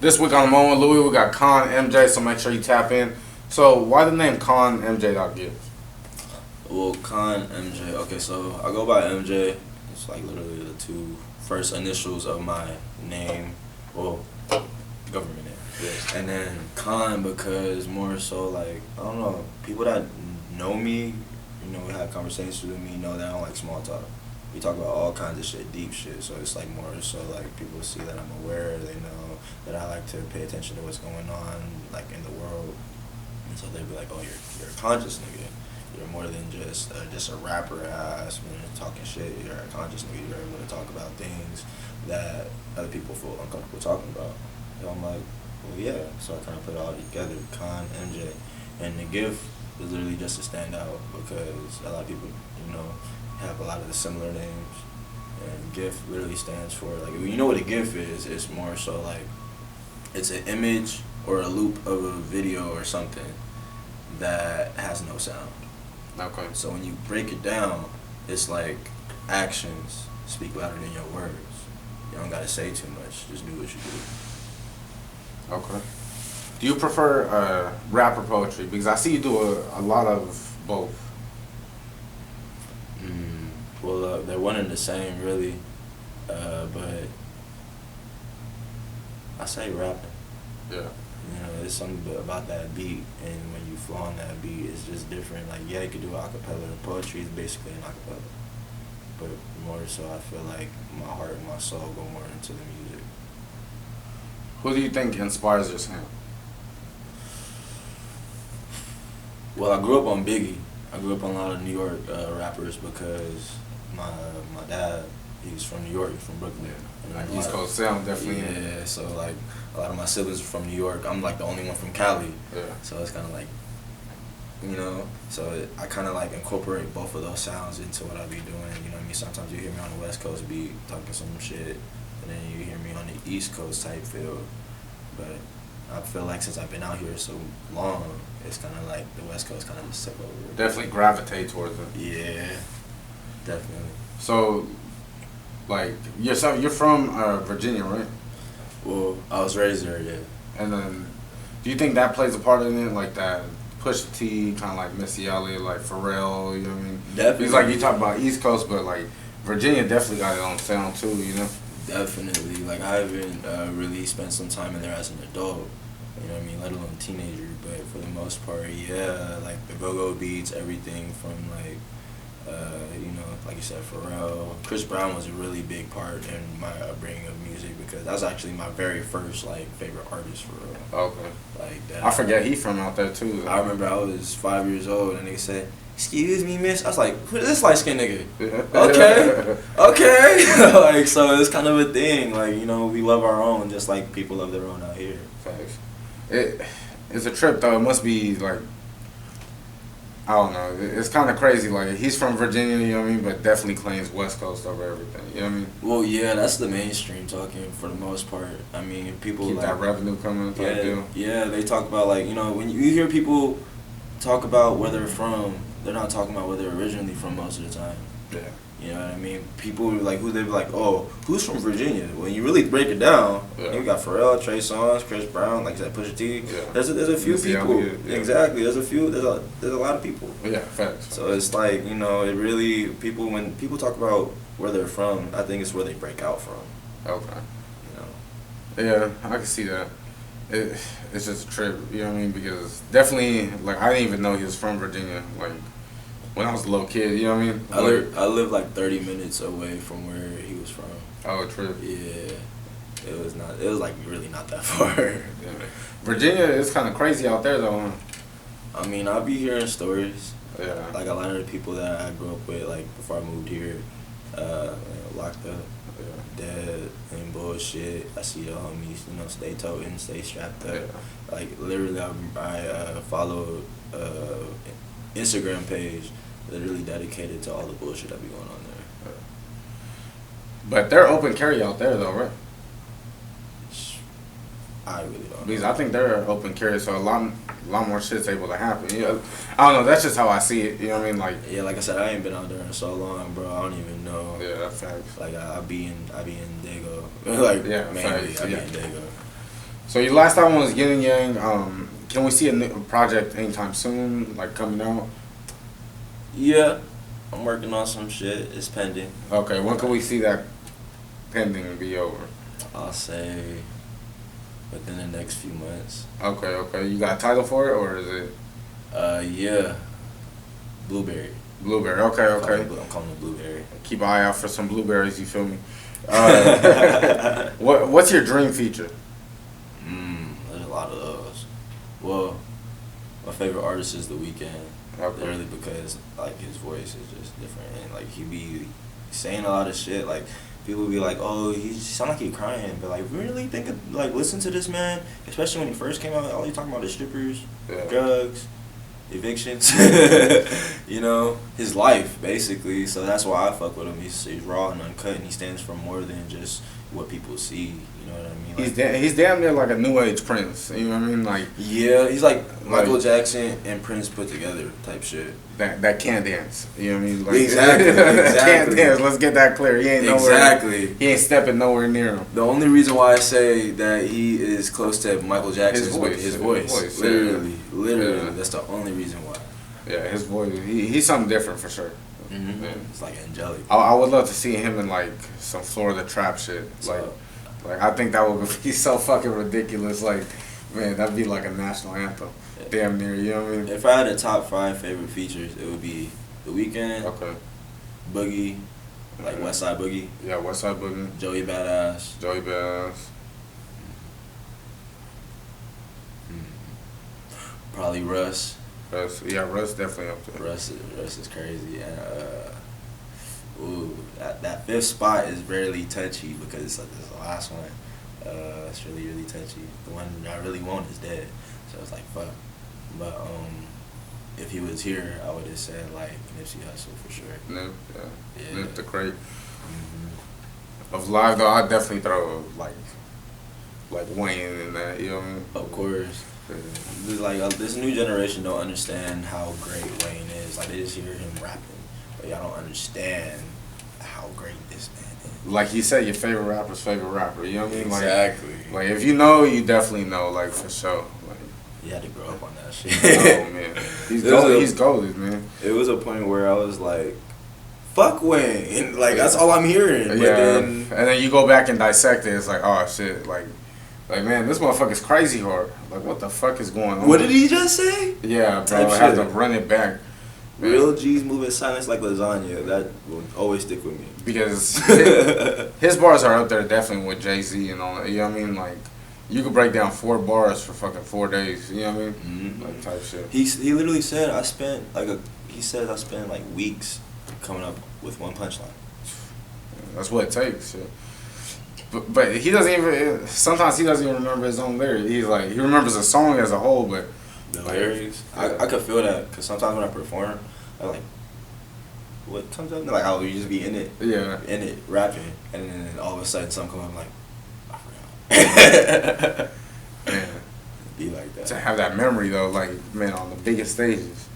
This week on the moment, Louie, we got KONMJ, so make sure you tap in. So why the name KONMJ.give? Well, KONMJ. Okay, so I go by MJ. It's like literally the two first initials of my name. Well, government name. Yeah. And then Kon because more so like, I don't know, people that know me, you know, have conversations with me, know that I don't like small talk. We talk about all kinds of shit, deep shit. So it's like more so like people see that I'm aware, they know that I like to pay attention to what's going on like in the world. And so they'd be like, oh, you're a conscious nigga. You're more than just a rapper ass, talking shit. You're a conscious nigga. You're able to talk about things that other people feel uncomfortable talking about. And I'm like, well, yeah. So I kind of put it all together, KONMJ. And the gift is literally just to stand out because a lot of people, you know, have a lot of the similar names. And GIF literally stands for, like, you know what a GIF is? It's more so like, it's an image or a loop of a video or something that has no sound. Okay. So when you break it down, it's like actions speak louder than your words. You don't gotta say too much. Just do what you do. Okay. Do you prefer rap or poetry? Because I see you do a lot of both. Well, they're one and the same, really. But I say rapping. Yeah. You know, there's something about that beat, and when you flow on that beat, it's just different. Like, yeah, you could do acapella. Poetry is basically an acapella. But more so, I feel like my heart and my soul go more into the music. Who do you think inspires your sound? Well, I grew up on Biggie. I grew up on a lot of New York rappers because my dad, he's from New York, he's from Brooklyn. Yeah. Like East Coast sound, definitely. Yeah, so like a lot of my siblings are from New York. I'm like the only one from Cali. Yeah. So it's kind of like, you know, so I kind of like incorporate both of those sounds into what I be doing. You know what I mean? Sometimes you hear me on the West Coast beat talking some shit, and then you hear me on the East Coast type feel. But I feel like since I've been out here so long, it's kind of like the West Coast kind of just took over. Definitely gravitate towards it. Yeah, definitely. So, like, you're from Virginia, right? Well, I was raised there, yeah. And then, do you think that plays a part in it, like that Pusha T, kind of like Missy Elliott, like Pharrell, you know what I mean? Definitely. Because, like, you talk about East Coast, but, like, Virginia definitely got its own sound, too, you know? Definitely. Like, I haven't really spent some time in there as an adult, you know what I mean, let alone a teenager, but for the most part, yeah, like, the go-go beats, everything from, like, you know, like you said, Pharrell. Chris Brown was a really big part in my upbringing of music because that was actually my very first, like, favorite artist, for real. Okay. Like that. I forget he from out there, too. I remember I was 5 years old and they said, "Excuse me, miss." I was like, "Who is this light-skinned nigga?" Okay. Like, so it's kind of a thing. Like, you know, we love our own just like people love their own out here. Facts. It's a trip, though. It must be, like, I don't know. It's kind of crazy. Like, he's from Virginia, you know what I mean, but definitely claims West Coast over everything, you know what I mean? Well, yeah, that's the mainstream talking for the most part. I mean, people keep like that revenue coming type deal. Yeah, they talk about, like, you know, when you hear people talk about where they're from, they're not talking about where they're originally from most of the time. Yeah. You know what I mean? People like who they be like, oh, who's from Virginia? When you really break it down, you got Pharrell, Trey Songz, Chris Brown, like I said, Pusha T. Yeah. There's a few people. Exactly. There's a lot of people. Yeah, facts. So it's like, you know, it really when people talk about where they're from, I think it's where they break out from. Okay. You know. Yeah, I can see that. It's just a trip, you know what I mean? Because definitely, like, I didn't even know he was from Virginia, like, when I was a little kid, you know what I mean? I lived like 30 minutes away from where he was from. Oh, trip. Yeah. It was like really not that far. Yeah. Virginia is kind of crazy out there, though, huh? I mean, I'll be hearing stories. Yeah. Like, a lot of the people that I grew up with, like, before I moved here, locked up, dead, and bullshit. I see the homies, you know, stay toting, stay strapped up. Yeah. Like, literally, I follow Instagram page literally dedicated to all the bullshit that be going on there. But they're open carry out there, though, right? I really don't know. Because I think they're open carry, so a lot more shit's able to happen. Yeah, I don't know. That's just how I see it. You know what I mean? Like, yeah, like I said, I ain't been out there in so long, bro. I don't even know. Yeah, that's facts. Like, I be in Dago. Like, yeah, mainly, facts. I be in Dago. So your last album was Yin and Yang. Can we see a new project anytime soon, like coming out? Yeah, I'm working on some shit. It's pending. Okay, when can we see that pending and be over? I'll say within the next few months. Okay. You got a title for it, or is it? Yeah. Blueberry. Blueberry. Okay. I'm calling it Blueberry. Keep an eye out for some blueberries. You feel me? What's your dream feature? There's a lot of those. Well, my favorite artist is The Weeknd. Okay. Literally because like his voice is just different, and like he be saying a lot of shit. Like people be like, "Oh, he sound like he crying," but like really listen to this man. Especially when he first came out, all he talking about is strippers, drugs, evictions. You know, his life basically. So that's why I fuck with him. He's raw and uncut, and he stands for more than just what people see. You know what I mean? Like, He's damn near like a new age Prince. You know what I mean? Like yeah, he's like Michael Jackson and Prince put together type shit. That can't dance. You know what I mean? Like, Exactly. Can't dance. Let's get that clear. He ain't nowhere. Exactly. He ain't stepping nowhere near him. The only reason why I say that he is close to Michael Jackson is with his voice. Literally. Yeah. That's the only reason why. Yeah, his voice. He's something different for sure. Mm-hmm. Yeah. It's like angelic. I would love to see him in like some Florida trap shit. Like I think that would be so fucking ridiculous. Like, man, that'd be like a national anthem. Yeah. Damn near, you know what I mean? If I had a top 5 favorite features, it would be The Weeknd, Okay. Boogie, like Westside Boogie. Yeah, Westside Boogie. Joey Badass. Probably Russ. Russ definitely up there. Russ is crazy, and that 5th spot is really touchy because it's the last one. It's really touchy. The one I really want is dead, so it's like fuck. But if he was here, I would have said like Nipsey Hussle for sure. Nip, Yeah. Nip the Crate. Mm-hmm. Of live though, I'd definitely throw like Wayne in that. You know what I mean? Of course. This new generation don't understand how great Wayne is. Like they just hear him rapping, but y'all don't understand how great this man is. Like you said, your favorite rapper's favorite rapper. You know what I mean? Exactly. Like if you know, you definitely know. Like for sure. Like, you had to grow up on that shit. oh man, he's goated, man. It was a point where I was like, "Fuck Wayne," and like that's all I'm hearing. But and then you go back and dissect it. It's like, oh shit, like man, this motherfucker's crazy hard. Like, what the fuck is going on? What did he just say? Yeah, bro, I have to run it back. Man. Real G's move in silence like lasagna. That will always stick with me. Because his bars are up there definitely with Jay-Z and all that. You know what I mean? Like, you could break down 4 bars for fucking 4 days. You know what I mean? Mm-hmm. Like, type shit. He literally said I spent like weeks coming up with one punchline. That's what it takes. Shit. But he doesn't even. Sometimes he doesn't even remember his own lyrics. He's like he remembers the song as a whole, but the lyrics. I could feel that because sometimes when I perform, I like what comes up like I'll just be in it, rapping, and then all of a sudden something comes up like I forgot. Man, be like that. To have that memory though, like man, on the biggest stages,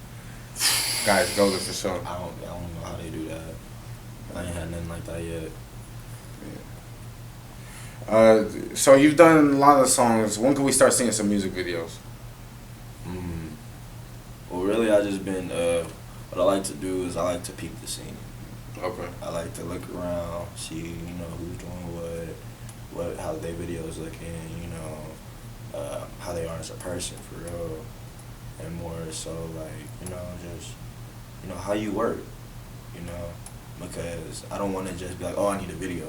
guys go there for sure. I don't know how they do that. I ain't had nothing like that yet. So you've done a lot of songs. When can we start seeing some music videos? Well, really, I just been. What I like to do is I like to peep the scene. Okay. I like to look around, see who's doing how their videos looking, how they are as a person for real, and more so like just how you work, because I don't want to just be like, oh, I need a video.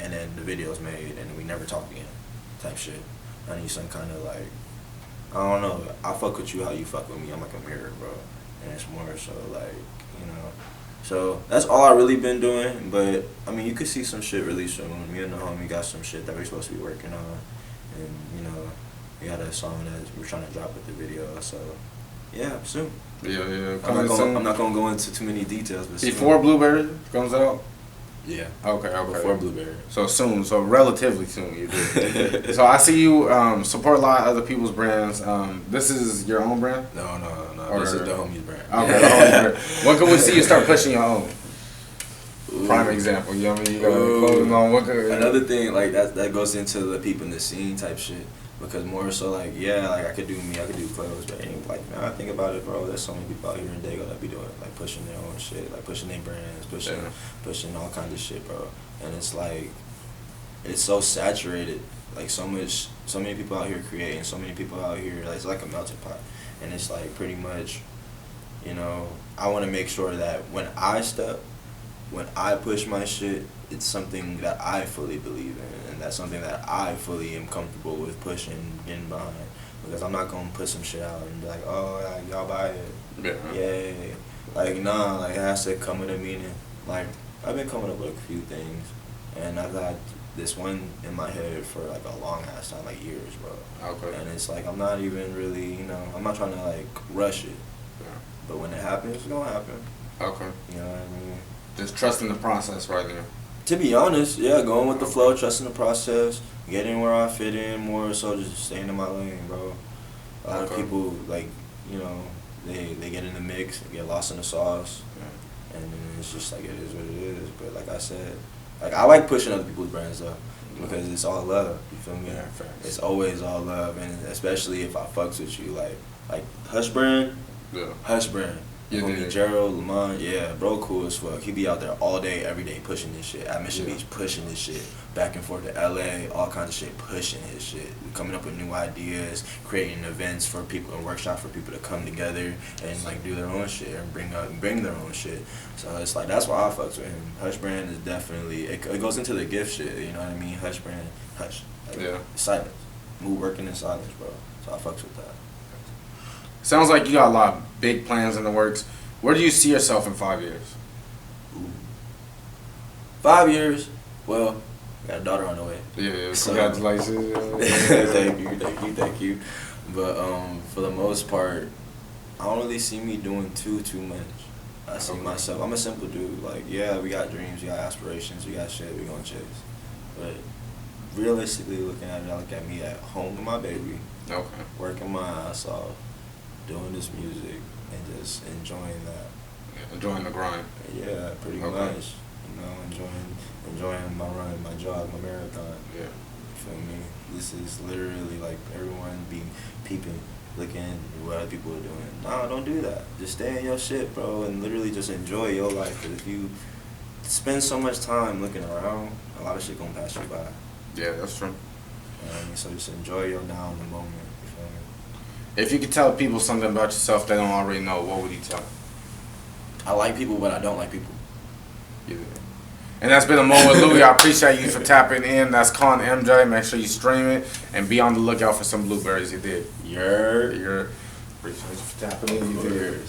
And then the video's made, and we never talk again, type shit. I need some kind of like, I don't know. I fuck with you how you fuck with me. I'm like a mirror, bro. And it's more so like, So that's all I really been doing. But I mean, you could see some shit really soon. Me and the homie got some shit that we're supposed to be working on, and we got a song that we're trying to drop with the video. So yeah, soon. Yeah. I'm not gonna go into too many details, but before soon. Blueberry comes out. Yeah. Okay. Before Blueberry. So soon. So relatively soon you do. So I see you support a lot of other people's brands. This is your own brand? No. This is the homie's brand. Okay, the homie's brand. When can we see you start pushing your own? Prime example. You know what I mean? You got clothing on. Another thing, like that goes into the people in the scene type shit. Because more so, like, yeah, like I could do me, I could do clothes, but ain't like, man, I think about it, bro. There's so many people out here in Dago that be doing like pushing their own shit, like pushing their brands, pushing all kinds of shit, bro. And it's like, it's so saturated, like so many people out here creating, so many people out here, like, it's like a melting pot. And it's like pretty much, you know, I want to make sure that when I push my shit, it's something that I fully believe in, and that's something that I fully am comfortable with pushing, getting behind. Because I'm not gonna put some shit out and be like, oh, y'all buy it, yay. Like, nah, like it has to come with a meaning. Like, I've been coming up with a few things, and I've had this one in my head for like a long ass time, like years, bro. Okay. And it's like I'm not even really, you know, I'm not trying to like rush it. Yeah. But when it happens, it's gonna happen. Okay. You know what I mean? Just trusting the process right there. To be honest, yeah, going with the flow, trusting the process, getting where I fit in, more so just staying in my lane, bro. A lot of people, like, you know, they get in the mix, they get lost in the sauce, and then it's just like, it is what it is. But like I said, like, I like pushing other people's brands, though, because it's all love, you feel me? Yeah, facts. It's always all love, and especially if I fucks with you, like Hush Brand, Hush Brand. Homie Gerald, Lamont, yeah, bro, cool as fuck. He be out there all day, every day, pushing this shit. At Mission Beach, pushing this shit. Back and forth to LA, all kinds of shit, pushing his shit. Coming up with new ideas, creating events for people and workshops for people to come together and like do their own shit and bring their own shit. So it's like, that's why I fucks with him. Hush Brand is definitely, it goes into the gift shit, you know what I mean? Hush Brand, hush. Like, silence. Mood working in silence, bro. So I fucks with that. Sounds like you got a lot of big plans in the works. Where do you see yourself in 5 years? 5 years? Well, I got a daughter on the way. Yeah, so, congratulations. Thank you. But for the most part, I don't really see me doing too much. I see myself, I'm a simple dude. Like, yeah, we got dreams, we got aspirations, we got shit we gonna chase. But realistically looking at it, I look at me at home with my baby. Okay. Working my ass off. Doing this music and just enjoying that. Yeah, enjoying the grind. Yeah, pretty much. You know, enjoying my run, my jog, my marathon. Yeah. You feel me? This is literally like everyone be peeping, looking at what other people are doing. Nah, don't do that. Just stay in your shit, bro, and literally just enjoy your life. Because if you spend so much time looking around, a lot of shit gonna pass you by. Yeah, that's true. You know what I mean? So just enjoy your now in the moment. If you could tell people something about yourself they don't already know, what would you tell them? I like people, but I don't like people. Yeah. And that's been a moment with Louie. I appreciate you for tapping in. That's KONMJ. Make sure you stream it and be on the lookout for some blueberries. You did. You're appreciate you for tapping in. You did.